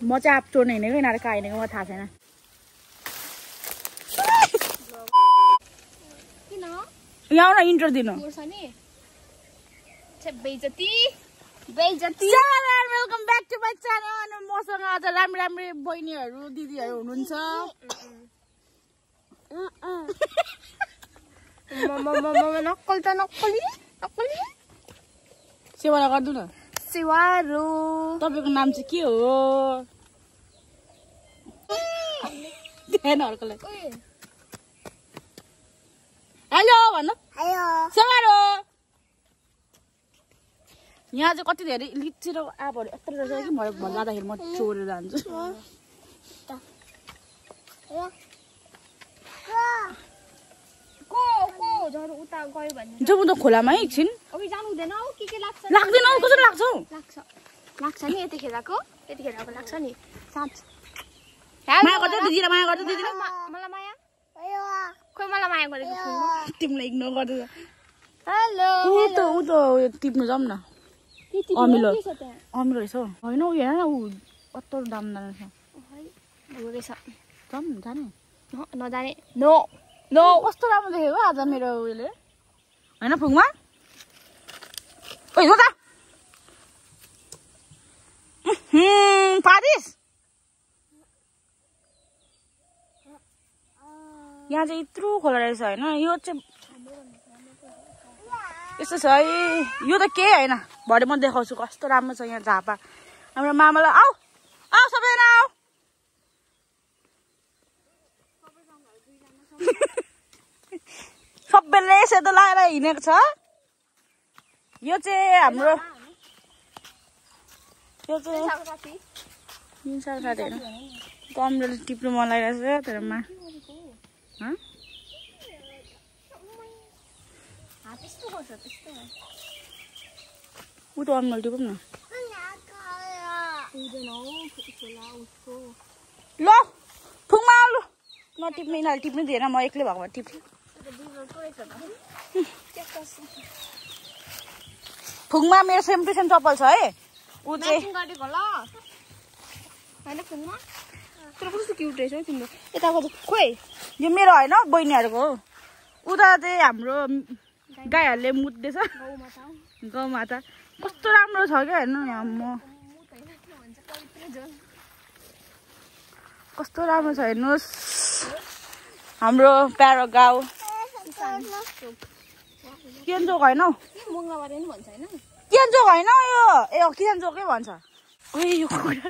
म चाहिँ आप चोर्न हिँडेको यिनीहरू कहाँ हिँडेको मलाई थाहा छैन यहाँ आउन इन्ट्रो दिनु welcome back to my channel मसँग आज राम्रो राम्रो बहिनीहरू दिदीहरू हुनुहुन्छ सेवा गर्दु न सेवारो तपाईको नाम चाहिँ के हो ध्यानहरुकोलाई हेलो भन्नु हेलो सेवारो यहाँ चाहिँ कति धेरै लिची र आँपहरु यत्रो रहेछ कि म भन्दादाखेरि म चोरेर जान्छु जरो उता गयो भने जब त खोलामा एकछिन अघि जानु हुँदैन हौ के लाग्छ लाग्दैन हौ कसरी लाग्छ लाग्छ नि यतिखेरको अब लाग्छ नि साँच माया गर्छ दिदीले माया गर्छ दिदीले मलाई माया खोइ मलाई माया गरेको छु तिमीले इग्नोर गर्दै हेलो उ त टिप्नु जाम न अमिलो रहेछ हैन उ हेर न उ कत्रो दामदार छ रहेछ जाम जाने नजाने नो कस्तो राम्रो देखेको आज मेरो उले हैन फुङमा ओइ हो त पारिस यहाँ चाहिँ यत्रो खोला रहेछ हैन यो चाहिँ यस्तो छ है यो त के हैन भरे म देखाउँछु कस्तो राम्रो छ यहाँ झापा हाम्रो मामालाई आऊ सबैजना आऊ सबैले सेतो लाएर हिँडेको छ यो चाहिँ हाम्रो यो चाहिँ साथी हैन कमले टिप्नु मन लागिरहेको छ तर उ त अनमल टिपौँ न ल फुङमा आऊ ल नटिप्ने यिनीहरूले टिप्नु दिएन म एक्लै भएको भए टिप्छु फुङमा मेरो सेम टु सेम चप्पल छ है उ चाहिँ यताको खोइ यो मेरो होइन बहिनीहरूको हो उता चाहिँ हाम्रो गाईहरूले मुत्दैछ गौमाता कस्तो राम्रो छ क्या हेर्नु यहाँ म कस्तो राम्रो छ हेर्नुहोस् हाम्रो प्यारो गाउँ किसान चोक होइन हौ किसान चोक होइन यो ए किसान चोकै भन्छ यो कुखुरा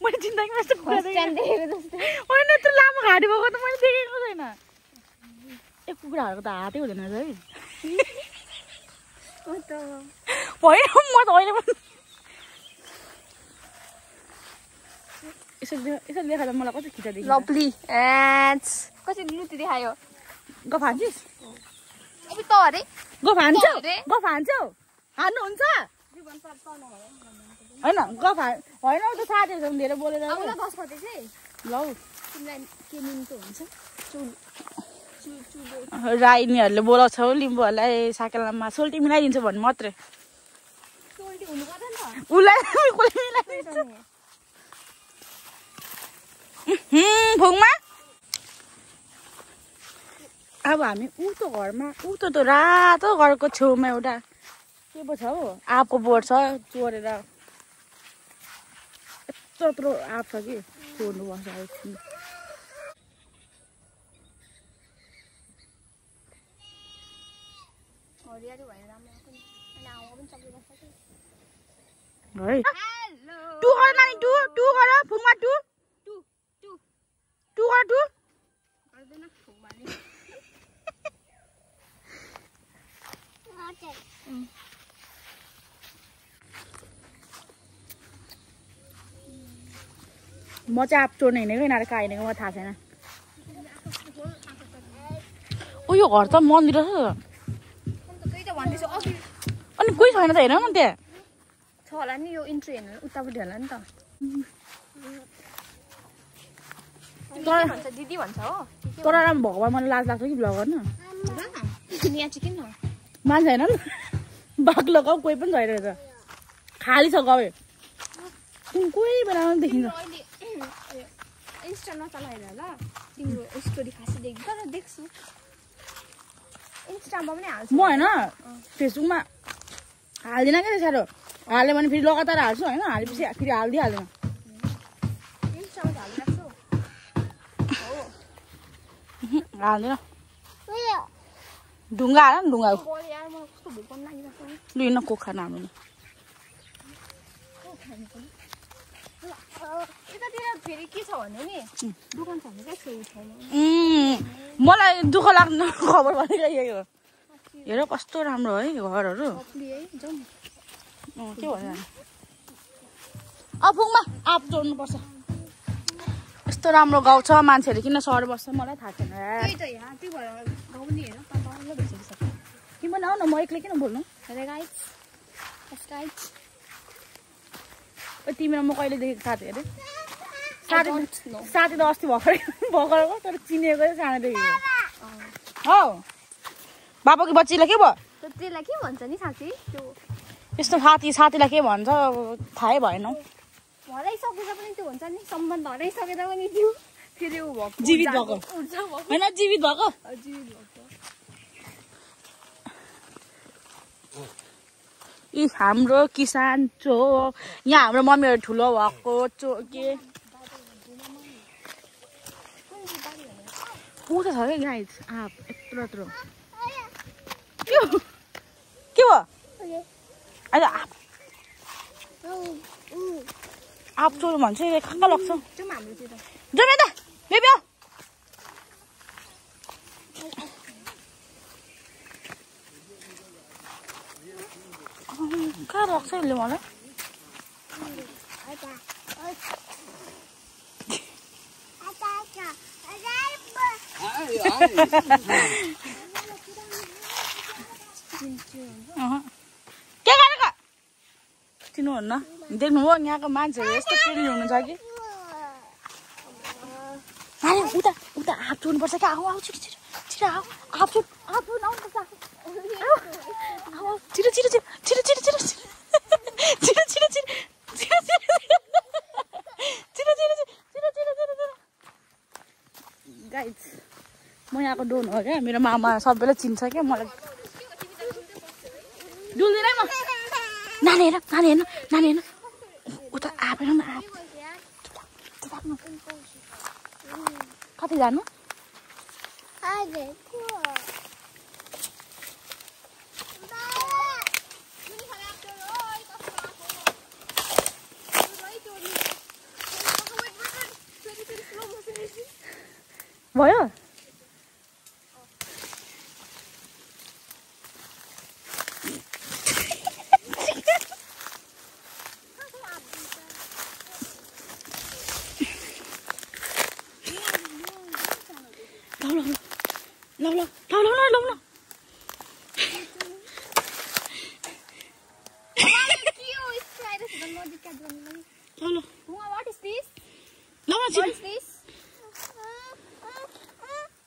मैले जिन्दगीमा यस्तो कुखुरा होइन यत्रो लामो घाँटी भएको त मैले देखेको छैन ए कुखुराहरूको त हातै हुँदैन है होइन म त होइन यसरी देखाएर मलाई कति खिचा देखिन्छ लभली कसरी लुटी देखायो ग फान्छिस् अब त अरे ग फान्छौ हान्नुहुन्छ होइन ग होइन त साथीहरूसँग धेरै बोलेर अब 10 बजे चाहिँ ल तिमीलाई के निम्तो हुन्छ राईनीहरूले बोलाउँछ हौ लिम्बूहरूलाई साकेलामा सोल्टी मिलाइदिन्छु भन्नु मात्रै सोल्टी हुनु पर्दैन नि त उसलाई मिलाइदिन्छु फुङमा अब हामी उतो घरमा उतो त रातो घरको छेउमा एउटा के पो छ हौ आँपको बोट छ चोरेर यत्रो आँप छ कि चोर्नुपर्छ एकछिन है टु गर नानी टु गर फुङमा टु गर टु म चाहिँ आप चोर्न हिँडेको यिनीहरू कहाँ हिँडेको मलाई थाहा छैन ओ यो घर त मन्दिर छ अनि कोही छैन त हेर न त्यहाँ छ होला नि यो इन्ट्री हेर्नु उतापट्टि होला नि त दिदी भन्छ हो तर राम्रो भएको भए मलाई लाज लाग्छ कि भ्लग गर्न यहाँ चाहिँ किन मान्छे होइन बाक्लो गाउँ कोही पनि छैन रहेछ खाली छ गाउँ कोही बेला देखिन्छ इन्स्टा नचलाएर ल तिम्रो स्टोरी खासै देख्छु तर देख्छु इन्स्टामा पनि हाल्छु म हैन फेसबुकमा हाल्दिनँ क्या साह्रो हाल्यो भने फेरि लगातार हाल्छु होइन हालेपछि फेरि हाल्दिहाल्दैन इन्स्टामा हालिराख्छु हाल्दैन ढुङ्गा हाल न ढुङ्गा यार मलाई कस्तो भोक पनि लागिरहेको लु न कोक खान हाम्रो यतातिर फेरि के छ भने नि दोकान छ भने क्या छेउछाउमा मलाई दुःख लाग्दैन खबर भनेको यही हो हेर कस्तो राम्रो है घरहरू के भन्नु अपुङमा आप जोड्नुपर्छ यस्तो राम्रो गाउँ छ मान्छेहरू किन सहर बस्छ मलाई थाहा छैन त्यही त यहाँ त्यो भएर गाउँ नि हेर पापाले भइसकिसक्यो तिमी आऊ न म एक्लै किन बोल्नु हेर गाइस तिमी र म कहिले देखेको साथी अरे साथी त अस्ति भर्खर तर चिनेको सानोदेखि हौ बाबाको बच्चीलाई के भयो त्यसलाई के भन्छ नि साथी त्यो यस्तो साथीलाई के भन्छ थाहै भएन हराइसकेर पनि त्यो हुन्छ नि सम्बन्ध हराइसकेर पनि त्यो फेरि ऊ भएको जीवित भएको होइन जीवित भएको यी हाम्रो किसान चो यहाँ हाम्रो मम्मीहरू ठुलो भएको चो के ऊ त छ क्या गाइस आप यत्रो यत्रो के भयो अहिले आप चोर भन्छ कहाँ लाग्छ जाउँ यता बेबी आऊ कहाँ लाग्छ यसले मलाई के गरेको चिन्नुहुन्न देख्नुभयो यहाँको मान्छेहरू यस्तो फ्रेन्डली हुनुहुन्छ कि उता उता हात चोर्नुपर्छ क्या आऊ आऊ छिटो छिटो छिटो आऊ हात चोर आउनुपर्छ छिटो छिटो छिटो छिटो छिटो छिटो छिटो छिटो गाइस म यहाँको डोन हो क्या मेरो मामा सबैलाई चिन्छ क्या मलाई डुल्दिनँ म नानी हेर्न उता आँप हेर्नु न आँप कति जानु भयो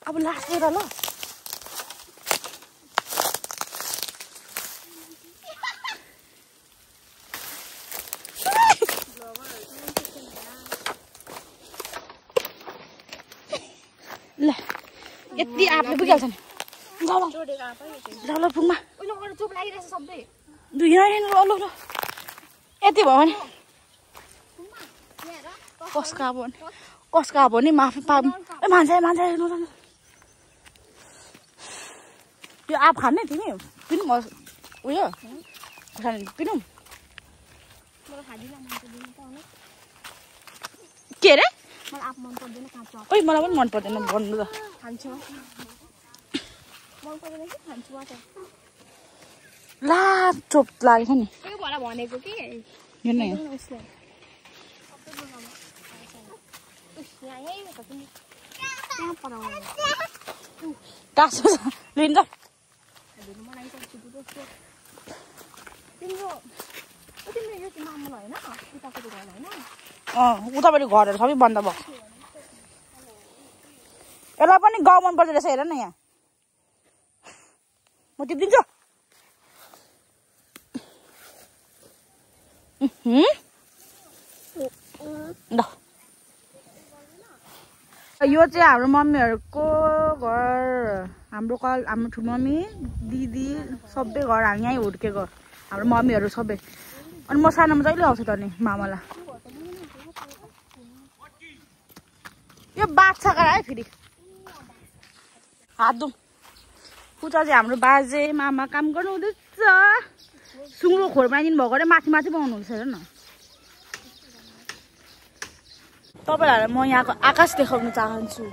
अब लास्ट हेर ल ल यति आफूले पुगिहाल्छ नि ल पुगमा दुई ल यति भयो भने कसका अब नि माफी पा मान्छे यो आप खाने तिमी पिनौँ उयो पिनौँ के अरे ओइ मलाई पनि मन पर्दैन भन्नु त ला चोप लागेको नि भनेको कि यो नै टाँसो लिन्छ उतापट्टि घरहरू सबै बन्द भयो यसलाई पनि गाउँ मन पर्छ रहेछ हेर न यहाँ म टिपिदिन्छु ल यो चाहिँ हाम्रो मम्मीहरूको घर हाम्रो ठुलो मम्मी दिदी सबै घर हामी यहीँ हुर्केको हाम्रो मम्मीहरू सबै अनि म सानोमा जहिले आउँछु त नि मामालाई यो बाछा गरा है फेरि हात धुम पूजा चाहिँ हाम्रो बाजे मामा काम गर्नु हुँदैछ सुँगुरको खोर बनाइदिनु भएको अरे माथि माथि बनाउनु हुन्छ हेर न तपाईहरुलाई म यहाँको आकाश देखाउन चाहन्छु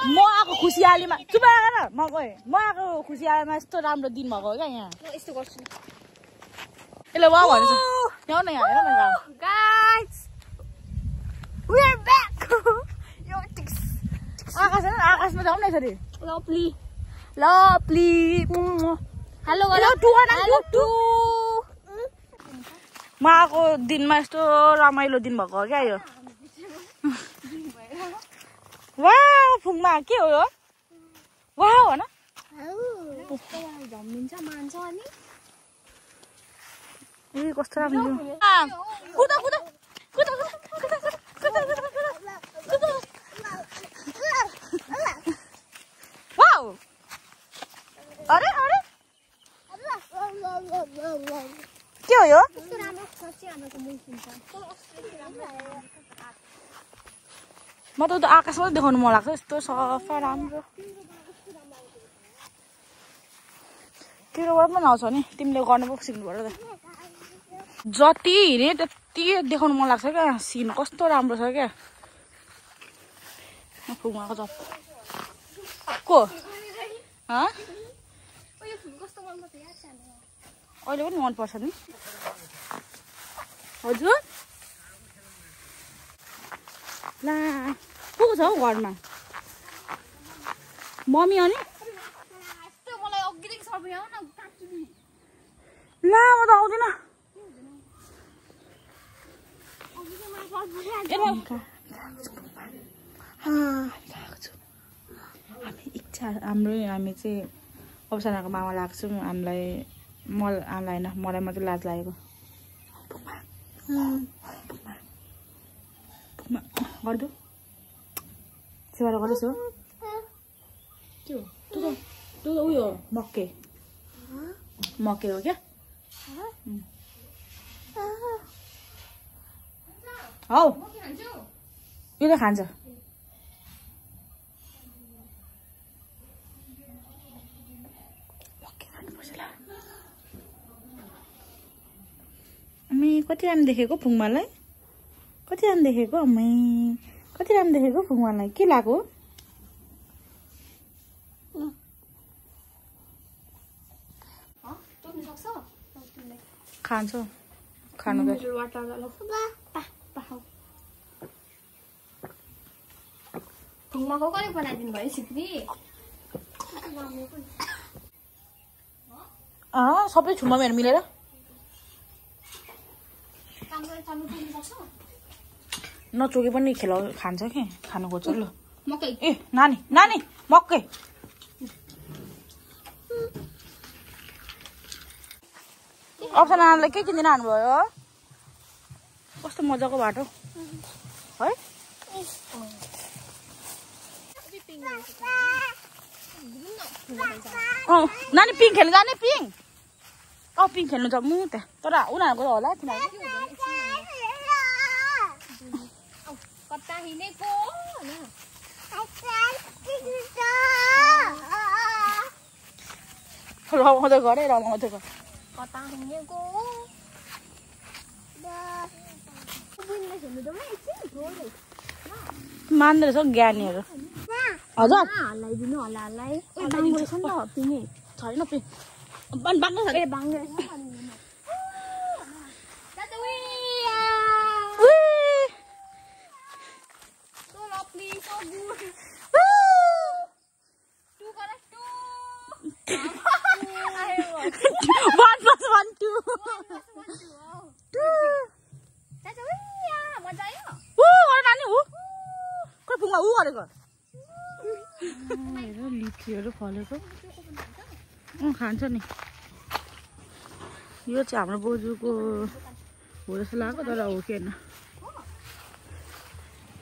म आएको खुसियालीमा चुप लाग न म आएको खुसियालीमा यस्तो राम्रो दिन भएको हो क्या यहाँ म यस्तो गर्छु यसले वाउ भन्छ यहाँ न यहाँ हेर न गाइस वी आर ब्याक यो टिक्स आकाश हेर आकाशमा जाउँ न यसरी लभली हेलो हेलो टु म आएको दिनमा यस्तो रमाइलो दिन भएको हो क्या यो वाउ फुङमा के हो यो वाउ हैन जम्मिन्छ मान्छ अनि ए कस्तो राम्रो कुद कुद कुद वाउ अरे अरे के हो यो म त आकाश मात्रै देखाउनु मन लाग्छ यस्तो सफा राम्रो तेरो पनि नआउँछ नि तिमीले गर्नु पो सिक्नु पर्यो त जति हिँडे त्यति देखाउनु मन लाग्छ क्या सिन कस्तो राम्रो छ क्या फुङमाको जब को अहिले पनि मनपर्छ नि हजुर ला को छ हौ घरमा मम्मी अनि ला म त आउँदिन हामी चाहिँ अवसनाको मामा लाग्छौँ हामीलाई होइन मलाई मात्रै लाज लागेको गर्दो सेवा गर्दैछु त्यो त उयो मकै हो क्या हौ यो त खान्छ अम्मै कति राम्रो देखेको फुङमालाई कति राम्रो देखेको अम्मै कति राम्रो देखेको फुङमालाई के लाग्यो खान्छ खानु फुङमाको कहिले बनाइदिनु भयो सिक्री सबै छुम्माहरू मिलेर नचोके पनि खान्छ कि खानु खोज्छ ल मकै ए नानी मकै अप्सनाले के किनिदिन हान्नुभयो कस्तो मजाको बाटो है नानी पिङ खेल्नु जाने पिङ पिङ खेल्नु छ मु त्यहाँ तर उनीहरूको त होला कता हिँडेको रमाउँदै गरे रमाउँदै गर कता हिँडेको मान्दो रहेछ ज्ञानीहरू हजुर हल्लाइदिनु हल्लालाई छैन पिङ बाङ्गो छ ए बाङ्गो लिचीहरू फलेको खान्छ नि यो चाहिँ हाम्रो बोजूको हो जस्तो लाग्यो तर हो कि होइन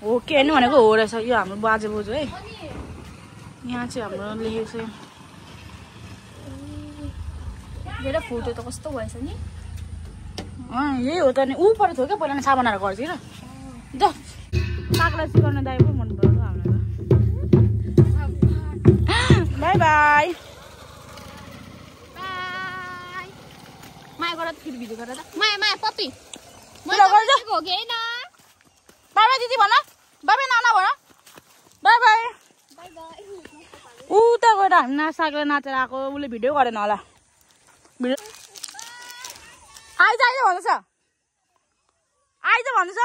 हो के नि भनेको हो रहेछ यो हाम्रो बाजे बोजू है यहाँ चाहिँ हाम्रो लेखेको छ मेरो फोटो त कस्तो भएछ नि यही हो त नि ऊ परेको थियो क्या पहिला नै साबनाहरू गर्थ्यो र द कागलाई सिकाउने दाइ पनि मन पर्यो हामीलाई बाई बाई माया गर फेरि भिडियो गर त माया माया पप्पी ल गर्छ हो कि हैन बाई बाई दिदी भन बाई बाई नाना भन बाई बाई बाई बाई उता गएर हामी सागले नाचेर आएको उसले भिडियो गरेन होला भिडियो आइज आइज भन्दैछ आइज भन्दैछ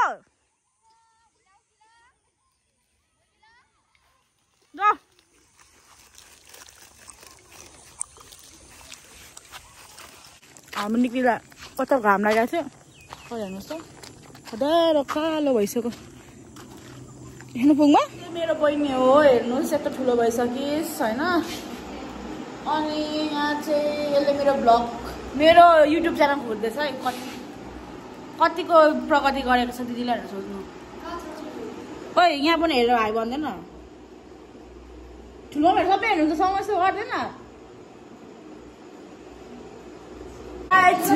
ल हामी निक्लिँदा कता घाम लागेको थियो कहिले हेर्नुहोस् त खदारो कालो भइसक्यो हेर्नु पुगमा मेरो बहिनी हो हेर्नुहोस् यत्रो ठुलो भइसकिस् होइन अनि यहाँ चाहिँ यसले मेरो ब्लग मेरो युट्युब च्यानल खोज्दैछ है कतिको प्रगति गरेको छ दिदीलाई भनेर सोध्नु खोइ यहाँ पनि हेरेर भाइ भन्दैन ठुलो भएर सबै हेर्नु त समस्या गर्दैन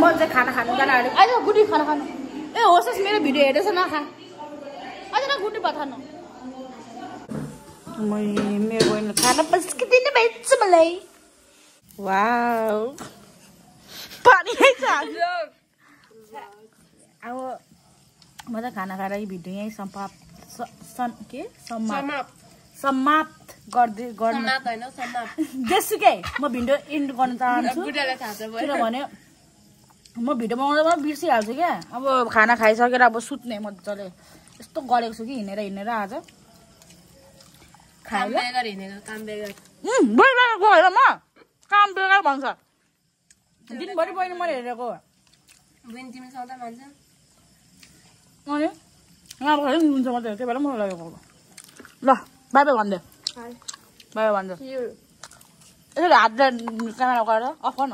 म चाहिँ खाना खानु जान आएर अहिले गुडी खाना खानु ए होस् मेरो भिडियो हेर्दैछ नखा अझ न गुडी भात खानु मेरो बहिनीले खाना पस्किदिनु भएछ मलाई वाउ पानी आइछ अब म त खाना खाएर यो भिडियो यहीँ समाप्त गर्नु जेसुकै म भिडियो इन्ड गर्न चाहन्छु किनभने म भिडियो बनाउँदा बिर्सिहाल्छु क्या अब खाना खाइसकेर अब सुत्ने मजाले यस्तो गरेको छु कि हिँडेर आज खाएर गएर म काम बेगर भन्छ दिनभरि बहिनी मैले हेरेको अनि यहाँ हुन्छ मात्रै त्यही भएर मलाई लगेको ल बाई बाई भनिदियो बाई बाई भन्छ यसरी हात क्यामेरा गरेर अफ गर्न